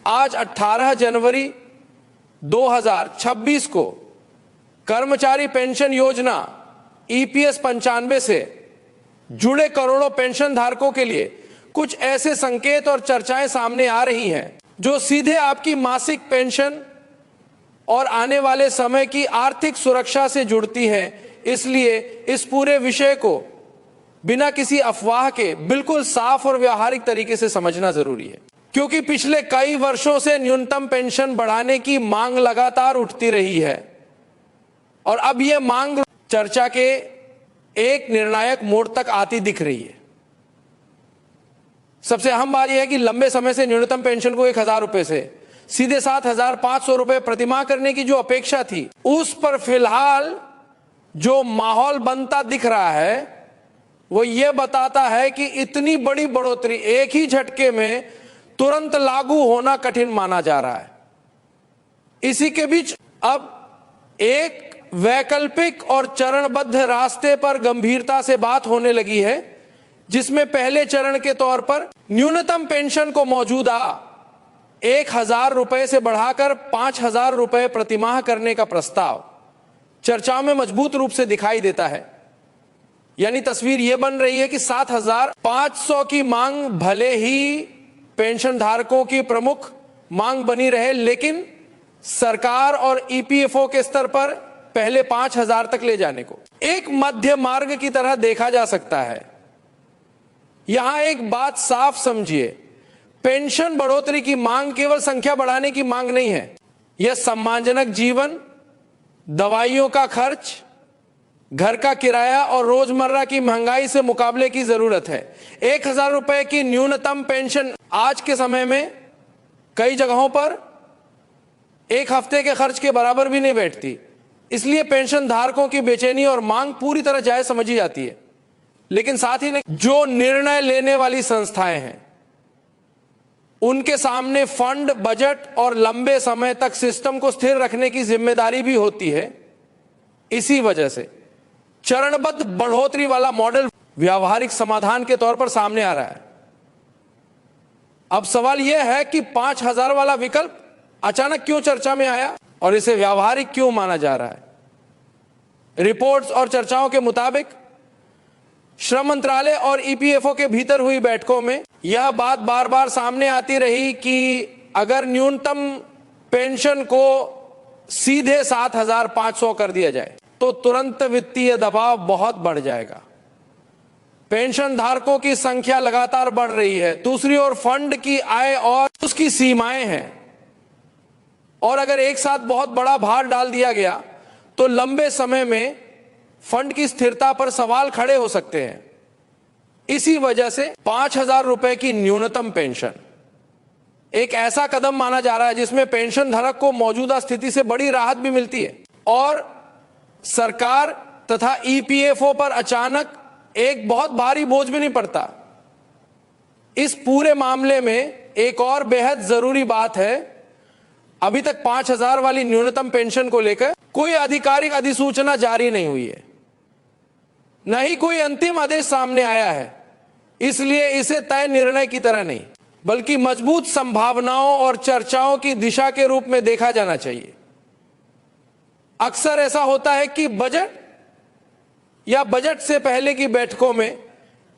आज 18 जनवरी 2026 को कर्मचारी पेंशन योजना ईपीएस 95 से जुड़े करोड़ों पेंशन धारकों के लिए कुछ ऐसे संकेत और चर्चाएं सामने आ रही हैं जो सीधे आपकी मासिक पेंशन और आने वाले समय की आर्थिक सुरक्षा से जुड़ती हैं। इसलिए इस पूरे विषय को बिना किसी अफवाह के बिल्कुल साफ और व्यावहारिक तरीके से समझना जरूरी है, क्योंकि पिछले कई वर्षों से न्यूनतम पेंशन बढ़ाने की मांग लगातार उठती रही है और अब यह मांग चर्चा के एक निर्णायक मोड़ तक आती दिख रही है। सबसे अहम बात यह है कि लंबे समय से न्यूनतम पेंशन को 1000 रुपए से सीधे 7500 रुपए प्रतिमाह करने की जो अपेक्षा थी, उस पर फिलहाल जो माहौल बनता दिख रहा है वो ये बताता है कि इतनी बड़ी बढ़ोतरी एक ही झटके में तुरंत लागू होना कठिन माना जा रहा है। इसी के बीच अब एक वैकल्पिक और चरणबद्ध रास्ते पर गंभीरता से बात होने लगी है, जिसमें पहले चरण के तौर पर न्यूनतम पेंशन को मौजूदा 1000 रुपए से बढ़ाकर 5000 रुपए प्रतिमाह करने का प्रस्ताव चर्चाओं में मजबूत रूप से दिखाई देता है। यानी तस्वीर यह बन रही है कि 7500 की मांग भले ही पेंशन धारकों की प्रमुख मांग बनी रहे, लेकिन सरकार और ईपीएफओ के स्तर पर पहले 5000 तक ले जाने को एक मध्य मार्ग की तरह देखा जा सकता है। यहां एक बात साफ समझिए, पेंशन बढ़ोतरी की मांग केवल संख्या बढ़ाने की मांग नहीं है। यह सम्मानजनक जीवन, दवाइयों का खर्च, घर का किराया और रोजमर्रा की महंगाई से मुकाबले की जरूरत है। 1000 रुपए की न्यूनतम पेंशन आज के समय में कई जगहों पर एक हफ्ते के खर्च के बराबर भी नहीं बैठती। इसलिए पेंशन धारकों की बेचैनी और मांग पूरी तरह जायज समझी जाती है। लेकिन साथ ही जो निर्णय लेने वाली संस्थाएं हैं, उनके सामने फंड, बजट और लंबे समय तक सिस्टम को स्थिर रखने की जिम्मेदारी भी होती है। इसी वजह से चरणबद्ध बढ़ोतरी वाला मॉडल व्यावहारिक समाधान के तौर पर सामने आ रहा है। अब सवाल यह है कि 5000 वाला विकल्प अचानक क्यों चर्चा में आया और इसे व्यावहारिक क्यों माना जा रहा है। रिपोर्ट्स और चर्चाओं के मुताबिक श्रम मंत्रालय और ईपीएफओ के भीतर हुई बैठकों में यह बात बार बार सामने आती रही कि अगर न्यूनतम पेंशन को सीधे 7500 कर दिया जाए तो तुरंत वित्तीय दबाव बहुत बढ़ जाएगा। पेंशन धारकों की संख्या लगातार बढ़ रही है, दूसरी ओर फंड की आय और उसकी सीमाएं हैं, और अगर एक साथ बहुत बड़ा भार डाल दिया गया तो लंबे समय में फंड की स्थिरता पर सवाल खड़े हो सकते हैं। इसी वजह से 5000 रुपए की न्यूनतम पेंशन एक ऐसा कदम माना जा रहा है जिसमें पेंशन धारक को मौजूदा स्थिति से बड़ी राहत भी मिलती है और सरकार तथा ईपीएफओ पर अचानक एक बहुत भारी बोझ भी नहीं पड़ता। इस पूरे मामले में एक और बेहद जरूरी बात है, अभी तक 5000 वाली न्यूनतम पेंशन को लेकर कोई आधिकारिक अधिसूचना जारी नहीं हुई है, न ही कोई अंतिम आदेश सामने आया है। इसलिए इसे तय निर्णय की तरह नहीं, बल्कि मजबूत संभावनाओं और चर्चाओं की दिशा के रूप में देखा जाना चाहिए। अक्सर ऐसा होता है कि बजट या बजट से पहले की बैठकों में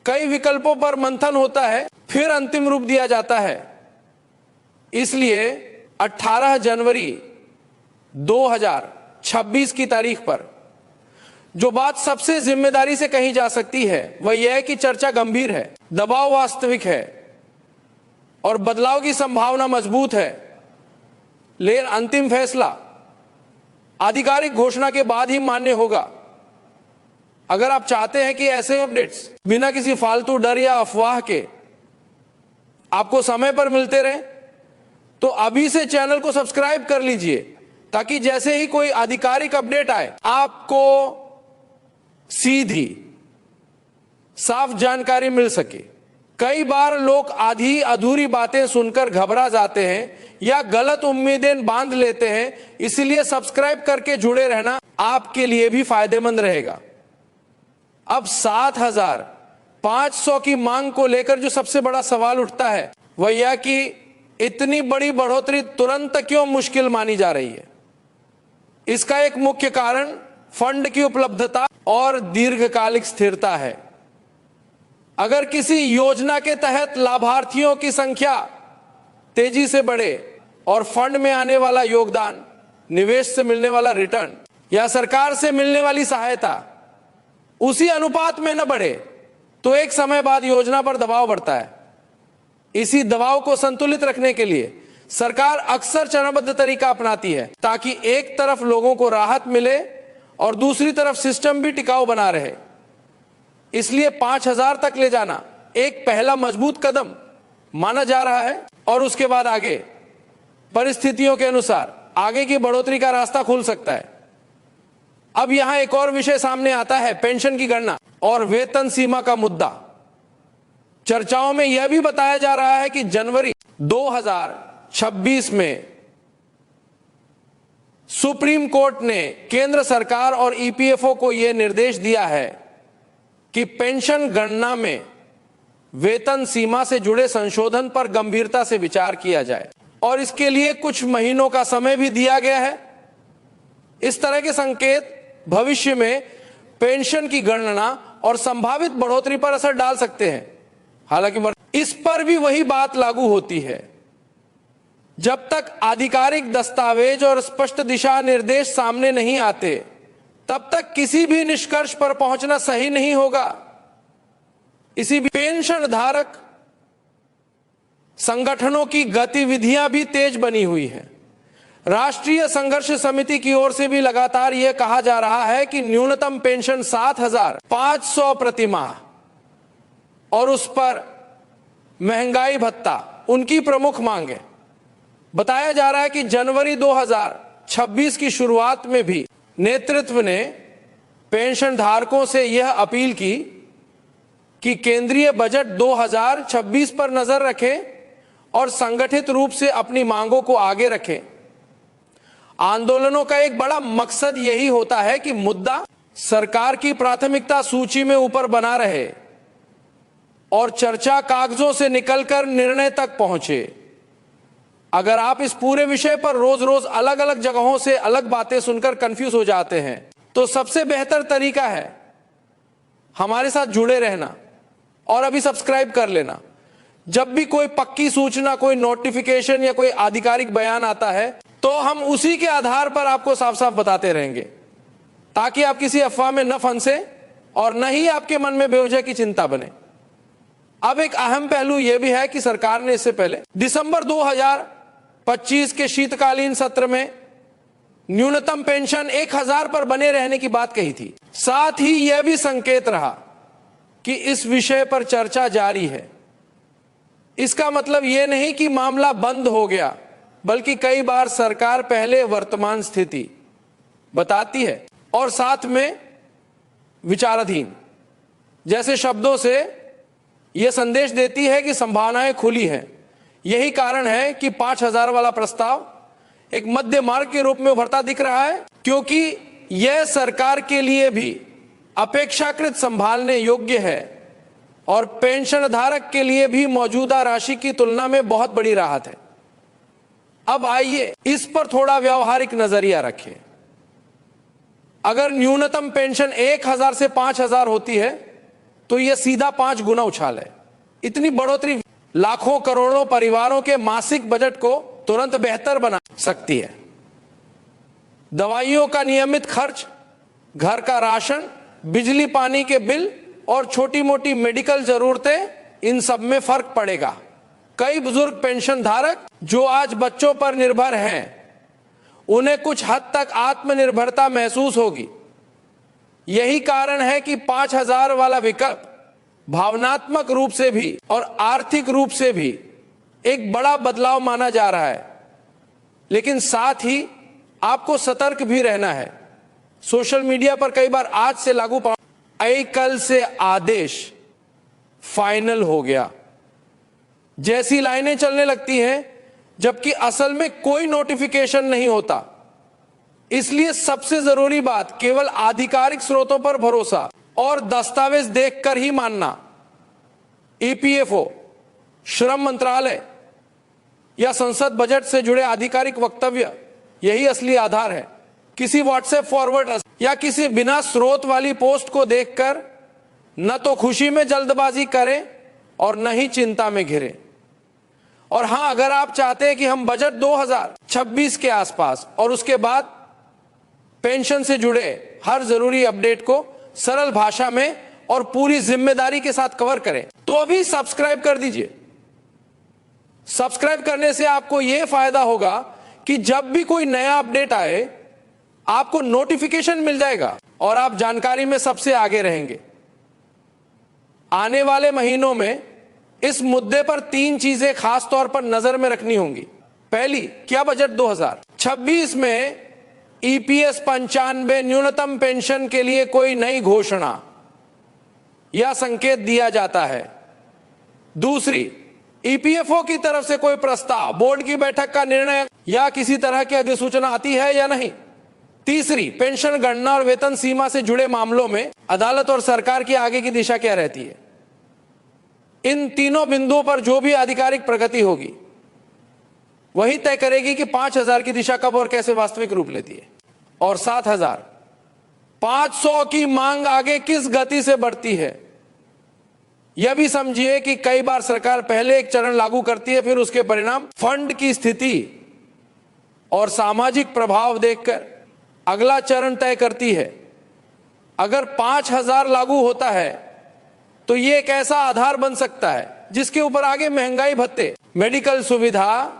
कई विकल्पों पर मंथन होता है, फिर अंतिम रूप दिया जाता है। इसलिए 18 जनवरी 2026 की तारीख पर जो बात सबसे जिम्मेदारी से कही जा सकती है वह यह है कि चर्चा गंभीर है, दबाव वास्तविक है और बदलाव की संभावना मजबूत है, लेकिन अंतिम फैसला आधिकारिक घोषणा के बाद ही मान्य होगा। अगर आप चाहते हैं कि ऐसे अपडेट्स बिना किसी फालतू डर या अफवाह के आपको समय पर मिलते रहे, तो अभी से चैनल को सब्सक्राइब कर लीजिए, ताकि जैसे ही कोई आधिकारिक अपडेट आए आपको सीधी साफ जानकारी मिल सके। कई बार लोग आधी अधूरी बातें सुनकर घबरा जाते हैं या गलत उम्मीदें बांध लेते हैं, इसलिए सब्सक्राइब करके जुड़े रहना आपके लिए भी फायदेमंद रहेगा। अब 7500 की मांग को लेकर जो सबसे बड़ा सवाल उठता है वह यह कि इतनी बड़ी बढ़ोतरी तुरंत क्यों मुश्किल मानी जा रही है? इसका एक मुख्य कारण फंड की उपलब्धता और दीर्घकालिक स्थिरता है। अगर किसी योजना के तहत लाभार्थियों की संख्या तेजी से बढ़े और फंड में आने वाला योगदान, निवेश से मिलने वाला रिटर्न या सरकार से मिलने वाली सहायता उसी अनुपात में न बढ़े, तो एक समय बाद योजना पर दबाव बढ़ता है। इसी दबाव को संतुलित रखने के लिए सरकार अक्सर चरणबद्ध तरीका अपनाती है, ताकि एक तरफ लोगों को राहत मिले और दूसरी तरफ सिस्टम भी टिकाऊ बना रहे। इसलिए 5,000 तक ले जाना एक पहला मजबूत कदम माना जा रहा है और उसके बाद आगे परिस्थितियों के अनुसार आगे की बढ़ोतरी का रास्ता खुल सकता है। अब यहां एक और विषय सामने आता है, पेंशन की गणना और वेतन सीमा का मुद्दा। चर्चाओं में यह भी बताया जा रहा है कि जनवरी 2026 में सुप्रीम कोर्ट ने केंद्र सरकार और ईपीएफओ को यह निर्देश दिया है कि पेंशन गणना में वेतन सीमा से जुड़े संशोधन पर गंभीरता से विचार किया जाए और इसके लिए कुछ महीनों का समय भी दिया गया है। इस तरह के संकेत भविष्य में पेंशन की गणना और संभावित बढ़ोतरी पर असर डाल सकते हैं। हालांकि इस पर भी वही बात लागू होती है, जब तक आधिकारिक दस्तावेज और स्पष्ट दिशा निर्देश सामने नहीं आते, तब तक किसी भी निष्कर्ष पर पहुंचना सही नहीं होगा। इसी पेंशन धारक संगठनों की गतिविधियां भी तेज बनी हुई है। राष्ट्रीय संघर्ष समिति की ओर से भी लगातार यह कहा जा रहा है कि न्यूनतम पेंशन 7,500 प्रति माह और उस पर महंगाई भत्ता उनकी प्रमुख मांग है। बताया जा रहा है कि जनवरी 2026 की शुरुआत में भी नेतृत्व ने पेंशन धारकों से यह अपील की कि केंद्रीय बजट 2026 पर नजर रखे और संगठित रूप से अपनी मांगों को आगे रखें। आंदोलनों का एक बड़ा मकसद यही होता है कि मुद्दा सरकार की प्राथमिकता सूची में ऊपर बना रहे और चर्चा कागजों से निकलकर निर्णय तक पहुंचे। अगर आप इस पूरे विषय पर रोज रोज अलग अलग जगहों से अलग बातें सुनकर कंफ्यूज हो जाते हैं, तो सबसे बेहतर तरीका है हमारे साथ जुड़े रहना और अभी सब्सक्राइब कर लेना। जब भी कोई पक्की सूचना, कोई नोटिफिकेशन या कोई आधिकारिक बयान आता है, तो हम उसी के आधार पर आपको साफ साफ बताते रहेंगे, ताकि आप किसी अफवाह में न फंसे और न ही आपके मन में बेवजह की चिंता बने। अब एक अहम पहलू यह भी है कि सरकार ने इससे पहले दिसंबर 2025 के शीतकालीन सत्र में न्यूनतम पेंशन 1,000 पर बने रहने की बात कही थी। साथ ही यह भी संकेत रहा कि इस विषय पर चर्चा जारी है। इसका मतलब यह नहीं कि मामला बंद हो गया, बल्कि कई बार सरकार पहले वर्तमान स्थिति बताती है और साथ में विचाराधीन जैसे शब्दों से यह संदेश देती है कि संभावनाएं खुली हैं। यही कारण है कि 5,000 वाला प्रस्ताव एक मध्य मार्ग के रूप में उभरता दिख रहा है, क्योंकि यह सरकार के लिए भी अपेक्षाकृत संभालने योग्य है और पेंशन धारक के लिए भी मौजूदा राशि की तुलना में बहुत बड़ी राहत है। अब आइए इस पर थोड़ा व्यावहारिक नजरिया रखें। अगर न्यूनतम पेंशन 1,000 से 5,000 होती है, तो यह सीधा 5 गुना उछाल है। इतनी बढ़ोतरी लाखों करोड़ों परिवारों के मासिक बजट को तुरंत बेहतर बना सकती है। दवाइयों का नियमित खर्च, घर का राशन, बिजली पानी के बिल और छोटी मोटी मेडिकल जरूरतें, इन सब में फर्क पड़ेगा। कई बुजुर्ग पेंशन धारक जो आज बच्चों पर निर्भर हैं, उन्हें कुछ हद तक आत्मनिर्भरता महसूस होगी। यही कारण है कि 5,000 वाला विकल्प भावनात्मक रूप से भी और आर्थिक रूप से भी एक बड़ा बदलाव माना जा रहा है। लेकिन साथ ही आपको सतर्क भी रहना है। सोशल मीडिया पर कई बार आज से लागू कल से आदेश फाइनल हो गया जैसी लाइनें चलने लगती हैं, जबकि असल में कोई नोटिफिकेशन नहीं होता। इसलिए सबसे जरूरी बात केवल आधिकारिक स्रोतों पर भरोसा और दस्तावेज देखकर ही मानना। ईपीएफओ, श्रम मंत्रालय या संसद बजट से जुड़े आधिकारिक वक्तव्य यही असली आधार है। किसी व्हाट्सएप फॉरवर्ड या किसी बिना स्रोत वाली पोस्ट को देखकर न तो खुशी में जल्दबाजी करें और न ही चिंता में घिरे। और हां, अगर आप चाहते हैं कि हम बजट 2026 के आसपास और उसके बाद पेंशन से जुड़े हर जरूरी अपडेट को सरल भाषा में और पूरी जिम्मेदारी के साथ कवर करें, तो अभी सब्सक्राइब कर दीजिए। सब्सक्राइब करने से आपको यह फायदा होगा कि जब भी कोई नया अपडेट आए आपको नोटिफिकेशन मिल जाएगा और आप जानकारी में सबसे आगे रहेंगे। आने वाले महीनों में इस मुद्दे पर 3 चीजें खास तौर पर नजर में रखनी होंगी। पहली, क्या बजट 2026 में ईपीएस 95 न्यूनतम पेंशन के लिए कोई नई घोषणा या संकेत दिया जाता है? दूसरी, ईपीएफओ की तरफ से कोई प्रस्ताव, बोर्ड की बैठक का निर्णय या किसी तरह की अधिसूचना आती है या नहीं? तीसरी, पेंशन गणना और वेतन सीमा से जुड़े मामलों में अदालत और सरकार की आगे की दिशा क्या रहती है? इन तीनों बिंदुओं पर जो भी आधिकारिक प्रगति होगी वही तय करेगी कि 5000 की दिशा कब और कैसे वास्तविक रूप लेती है और 7000, 500 की मांग आगे किस गति से बढ़ती है। यह भी समझिए कि कई बार सरकार पहले एक चरण लागू करती है, फिर उसके परिणाम, फंड की स्थिति और सामाजिक प्रभाव देखकर अगला चरण तय करती है। अगर 5000 लागू होता है तो यह एक ऐसा आधार बन सकता है जिसके ऊपर आगे महंगाई भत्ते, मेडिकल सुविधा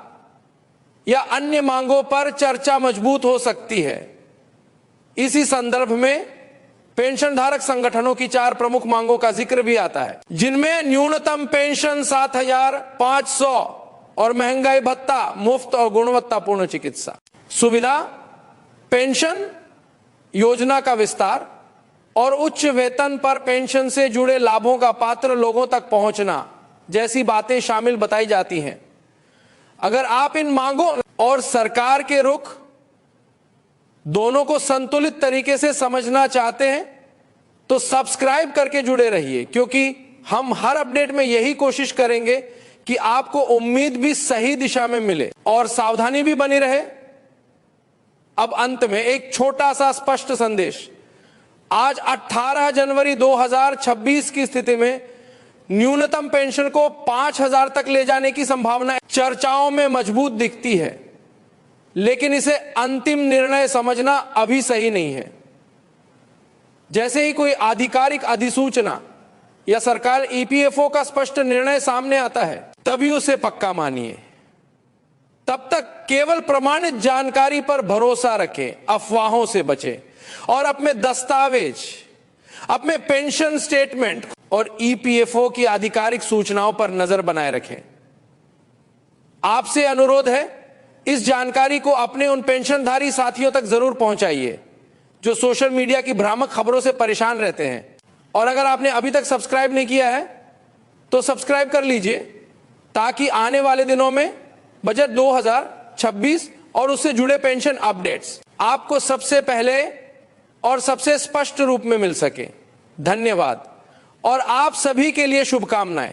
या अन्य मांगों पर चर्चा मजबूत हो सकती है। इसी संदर्भ में पेंशन धारक संगठनों की 4 प्रमुख मांगों का जिक्र भी आता है, जिनमें न्यूनतम पेंशन 7500 और महंगाई भत्ता, मुफ्त और गुणवत्तापूर्ण चिकित्सा सुविधा, पेंशन योजना का विस्तार और उच्च वेतन पर पेंशन से जुड़े लाभों का पात्र लोगों तक पहुंचना जैसी बातें शामिल बताई जाती हैं। अगर आप इन मांगों और सरकार के रुख दोनों को संतुलित तरीके से समझना चाहते हैं तो सब्सक्राइब करके जुड़े रहिए, क्योंकि हम हर अपडेट में यही कोशिश करेंगे कि आपको उम्मीद भी सही दिशा में मिले और सावधानी भी बनी रहे। अब अंत में एक छोटा सा स्पष्ट संदेश। आज 18 जनवरी 2026 की स्थिति में न्यूनतम पेंशन को 5000 तक ले जाने की संभावना चर्चाओं में मजबूत दिखती है, लेकिन इसे अंतिम निर्णय समझना अभी सही नहीं है। जैसे ही कोई आधिकारिक अधिसूचना या सरकार ईपीएफओ का स्पष्ट निर्णय सामने आता है तभी उसे पक्का मानिए। तब तक केवल प्रमाणित जानकारी पर भरोसा रखें, अफवाहों से बचें और अपने दस्तावेज, अपने पेंशन स्टेटमेंट और ईपीएफओ की आधिकारिक सूचनाओं पर नजर बनाए रखें। आपसे अनुरोध है, इस जानकारी को अपने उन पेंशनधारी साथियों तक जरूर पहुंचाइए जो सोशल मीडिया की भ्रामक खबरों से परेशान रहते हैं। और अगर आपने अभी तक सब्सक्राइब नहीं किया है तो सब्सक्राइब कर लीजिए, ताकि आने वाले दिनों में बजट 2026 और उससे जुड़े पेंशन अपडेट्स आपको सबसे पहले और सबसे स्पष्ट रूप में मिल सके। धन्यवाद और आप सभी के लिए शुभकामनाएं।